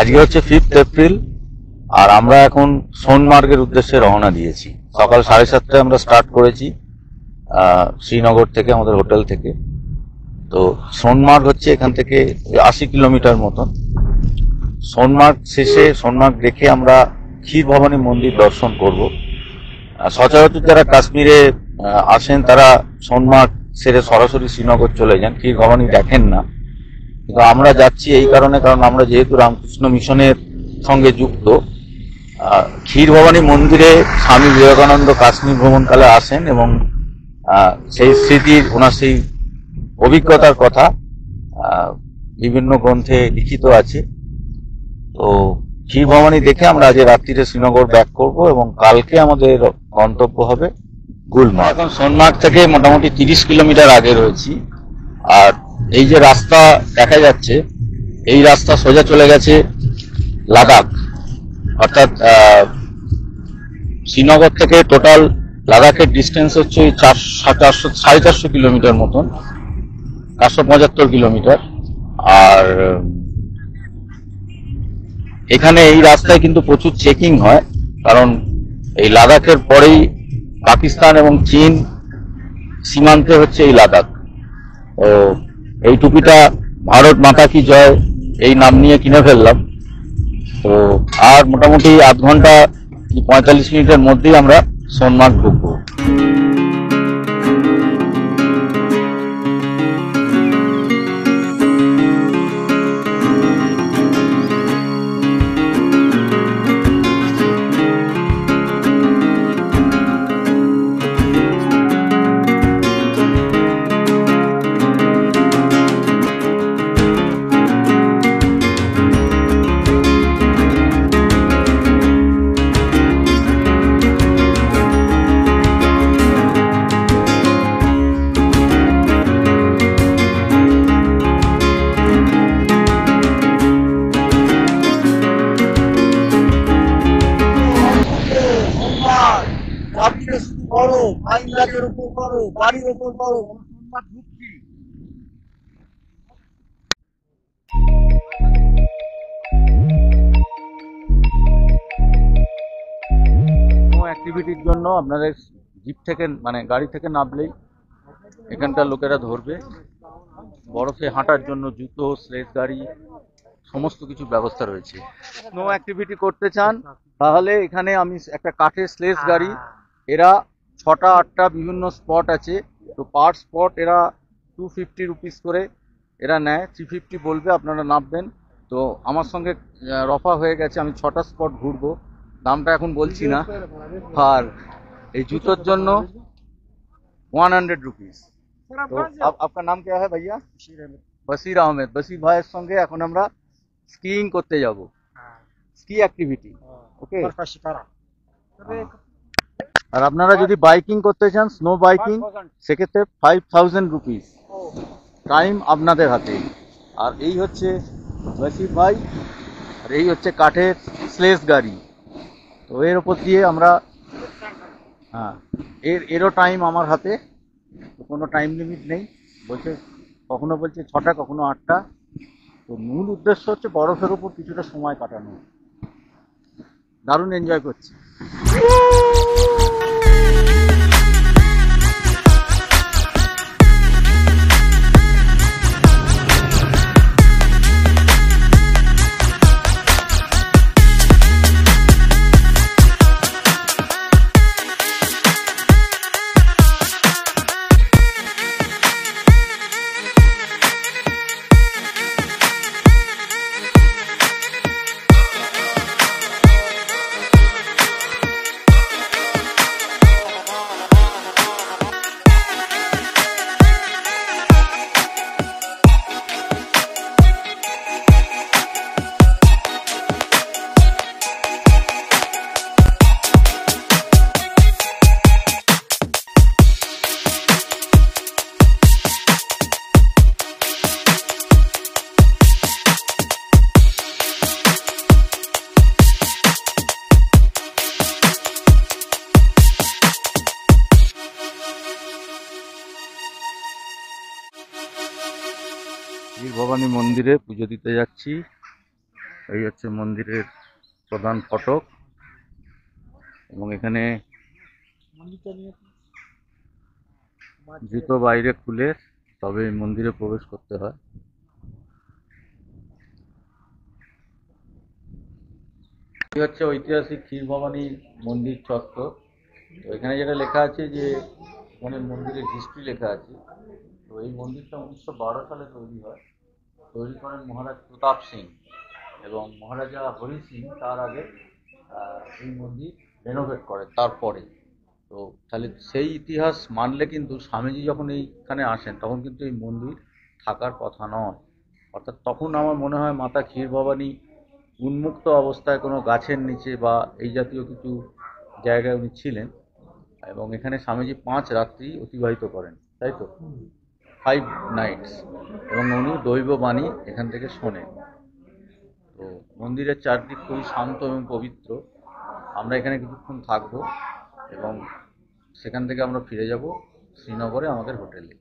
আজকে হচ্ছে 5th April, আর আমরা এখন সোনমার্গের উদ্দেশ্যে রওনা দিয়েছি। সকাল 7:30টায় আমরা স্টার্ট করেছি শ্রীনগর থেকে, আমাদের হোটেল থেকে। তো সোনমার্গ হচ্ছে এখান থেকে 80 কিলোমিটার মতন। সোনমার্গ শেষে, সোনমার্গ দেখে আমরা ক্ষীর ভবানী মন্দির দর্শন করব। সচরাচর যারা কাশ্মীরে আসেন তারা সোনমার্গ ছেড়ে সরাসরি শ্রীনগর চলে যান, ক্ষীর ভবানী দেখেন না। কিন্তু আমরা যাচ্ছি এই কারণে, কারণ আমরা যেহেতু রামকৃষ্ণ মিশনের সঙ্গে যুক্ত, ক্ষীর ভবানী মন্দিরে স্বামী বিবেকানন্দ কাশ্মীর ভ্রমণকালে আসেন এবং সেই স্মৃতির, ওনার সেই অভিজ্ঞতার কথা বিভিন্ন গ্রন্থে লিখিত আছে। তো ক্ষীর ভবানী দেখে আমরা আজ রাত্রিরে শ্রীনগর ব্যাক করব এবং কালকে আমাদের গন্তব্য হবে গুলমার্গ। এখন সোনমার্গ থেকে মোটামুটি 30 কিলোমিটার আগে রয়েছি। আর এই যে রাস্তা দেখা যাচ্ছে, এই রাস্তা সোজা চলে গেছে লাদাখ। অর্থাৎ শ্রীনগর থেকে টোটাল লাদাখের ডিস্টেন্স হচ্ছে 450 কিলোমিটার মতন, 475 কিলোমিটার। আর এখানে এই রাস্তায় কিন্তু প্রচুর চেকিং হয়, কারণ এই লাদাখের পরেই পাকিস্তান এবং চীন সীমান্তে হচ্ছে এই লাদাখ। তো এই টুপিটা ভারত মাতা কি জয় এই নাম নিয়ে কিনে ফেললাম। তো আর মোটামুটি আধ ঘন্টা 45 মিনিটের মধ্যেই আমরা সোনমার্গ ঢুকবো। বাড়ির উপর করো, অ্যাক্টিভিটির জন্য আপনাদের জিপ থেকে, মানে গাড়ি থেকে নামলেই এখানকার লোকেরা ধরবে। বরফে হাঁটার জন্য জুতো, স্লেজ গাড়ি, সমস্ত কিছু ব্যবস্থা রয়েছে। স্নো অ্যাক্টিভিটি করতে চান তাহলে এখানে আমি একটা কাঠের স্লেজ গাড়ি, এরা 6টা 8টা বিভিন্ন স্পট আছে। তো পার স্পট এরা 250 রুপিস করে এরা নেয়, 350 বলবে, আপনারা নামবেন। তো আমার সঙ্গে রফা হয়ে গেছে, আমি 6টা স্পট ঘুরবো, দামটা এখন বলছি না। আর এই জুতোর জন্য 100 রুপিস। তো আপনার নাম क्या है भैया? বসির আহমেদ। বসির ভাইয়ের সঙ্গে এখন আমরা স্কিইং করতে যাব, স্কি অ্যাক্টিভিটি। ওকে। আর আপনারা যদি বাইকিং করতে চান, স্নো বাইকিং, সেক্ষেত্রে 5000 রুপিস, টাইম আপনাদের হাতে। আর এই হচ্ছে বসির ভাই, আর এই হচ্ছে কাঠের স্লেজ গাড়ি। তো এর ওপর দিয়ে আমরা, এরও টাইম আমার হাতে, কোনো টাইম লিমিট নেই। বলছে কখনো বলছে 6টা, কখনো 8টা। তো মূল উদ্দেশ্য হচ্ছে বরফের ওপর কিছুটা সময় কাটানো। দারুণ এনজয় করছি। ক্ষীর ভবানী মন্দিরে পুজো দিতে যাচ্ছি। এই হচ্ছে মন্দিরের প্রধান ফটক, এবং এখানে জুতো বাইরে খুলে তবে এই মন্দিরে প্রবেশ করতে হয়। এই হচ্ছে ঐতিহাসিক ক্ষীর ভবানী মন্দির চত্বর। তো এখানে যেটা লেখা আছে যে এখানে মন্দিরের হিস্ট্রি লেখা আছে। তো এই মন্দিরটা 1912 সালে তৈরি হয়। তৈরি করেন মহারাজ প্রতাপ সিং, এবং মহারাজা হরি সিং তার আগে এই মন্দির রেনোভেট করেন তারপরে। তো তাহলে সেই ইতিহাস মানলে কিন্তু স্বামীজি যখন এইখানে আসেন তখন কিন্তু এই মন্দির থাকার কথা নয়। অর্থাৎ তখন আমার মনে হয় মাতা ক্ষীর ভবানী উন্মুক্ত অবস্থায় কোনো গাছের নিচে বা এই জাতীয় কিছু জায়গায় উনি ছিলেন, এবং এখানে স্বামীজি 5 রাত্রি অতিবাহিত করেন, তাই তো 5 নাইটস, এবং উনি দৈব বাণী এখান থেকে শোনেন। তো মন্দিরের চারদিক খুবই শান্ত এবং পবিত্র। আমরা এখানে কিছুক্ষণ থাকবো এবং সেখান থেকে আমরা ফিরে যাব শ্রীনগরে আমাদের হোটেলে।